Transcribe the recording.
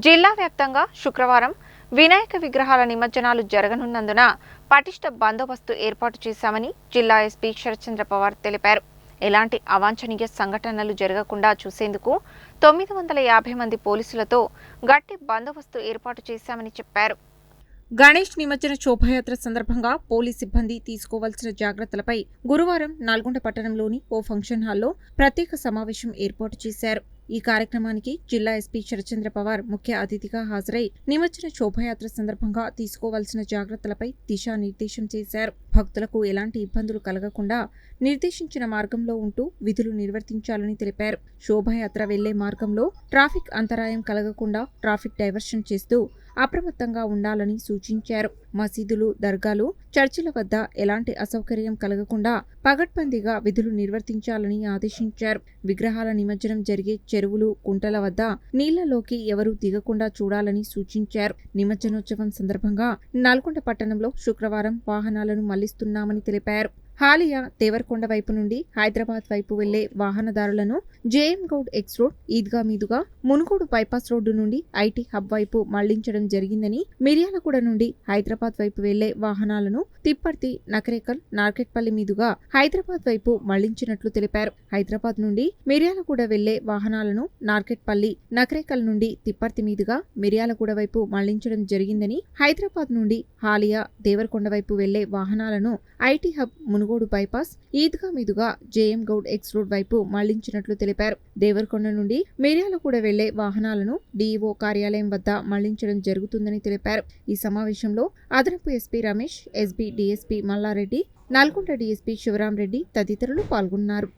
జిల్లా వ్యాప్తంగా శుక్రవారం వినాయక విగ్రహాల నిమజ్జనాలు జరగనున్నందున పటిష్ట బందోబస్తు ఏర్పాటు చేశామని జిల్లా ఎస్పీ శరత్చంద్ర పవార్ తెలిపారు. ఎలాంటి అవాంఛనీయ సంఘటనలు జరగకుండా చూసేందుకు 950 మంది పోలీసులతో గట్టి బందోబస్తు ఏర్పాటు చేశామని చెప్పారు. గణేష్ నిమజ్జన శోభాయాత్ర సందర్భంగా పోలీస్ సిబ్బంది తీసుకోవాల్సిన జాగ్రత్తలపై గురువారం నల్గొండ పట్టణంలోని ఓ ఫంక్షన్ హాల్లో ప్రత్యేక సమావేశం ఏర్పాటు చేశారు. ఈ కార్యక్రమానికి జిల్లా ఎస్పీ శరత్చంద్ర పవార్ ముఖ్య అతిథిగా హాజరై నిమజ్జన శోభాయాత్ర సందర్భంగా తీసుకోవాల్సిన జాగ్రత్తలపై దిశానిర్దేశం చేశారు. భక్తులకు ఎలాంటి ఇబ్బందులు కలగకుండా నిర్దేశించిన మార్గంలో ఉంటూ విధులు నిర్వర్తించాలని తెలిపారు. శోభాయాత్ర వెళ్లే మార్గంలో ట్రాఫిక్ అంతరాయం కలగకుండా ట్రాఫిక్ డైవర్షన్ చేస్తూ అప్రమత్తంగా ఉండాలని సూచించారు. మసీదులు, దర్గాలు, చర్చిల వద్ద ఎలాంటి అసౌకర్యం కలగకుండా పగడ్బందీగా విధులు నిర్వర్తించాలని ఆదేశించారు. విగ్రహాల నిమజ్జనం జరిగే చెరువులు, కుంటల వద్ద నీళ్లలోకి ఎవరూ దిగకుండా చూడాలని సూచించారు. నిమజ్జనోత్సవం సందర్భంగా నల్గొండ పట్టణంలో శుక్రవారం వాహనాలను మళ్లిస్తున్నామని తెలిపారు. హాలియా దేవరకొండ వైపు నుండి హైదరాబాద్ వైపు వెళ్లే వాహనదారులను JM Goud X road, Idgah మీదుగా మునుగోడు బైపాస్ రోడ్డు నుండి ఐటీ హబ్ వైపు మళ్లించడం జరిగిందని, మిర్యాలగూడ నుండి హైదరాబాద్ వైపు వెళ్లే వాహనాలను తిప్పర్తి, నకరేకల్, నార్కెట్పల్లి మీదుగా హైదరాబాద్ వైపు మళ్లించినట్లు తెలిపారు. హైదరాబాద్ నుండి మిర్యాలగూడ వెళ్లే వాహనాలను నార్కెట్పల్లి, నకరేకల్ నుండి తిప్పర్తి మీదుగా మిర్యాలగూడ వైపు మళ్లించడం జరిగిందని, హైదరాబాద్ నుండి హాలియా దేవరకొండ వైపు వెళ్లే వాహనాలను ఐటీ హబ్, మునుగోడు బైపాస్, ఈద్గా మీదుగా జేఎం గౌడ్ ఎక్స్ రోడ్ వైపు మళ్లించినట్లు తెలిపారు. దేవరకొండ నుండి మిర్యాలగూడ వెళ్లే వాహనాలను డీఈఓ కార్యాలయం వద్ద మళ్లించడం జరుగుతుందని తెలిపారు. ఈ సమావేశంలో అదనపు SP Ramesh, SB DSP Mallareddy, Nalgonda DSP Sivaram Reddy తదితరులు పాల్గొన్నారు.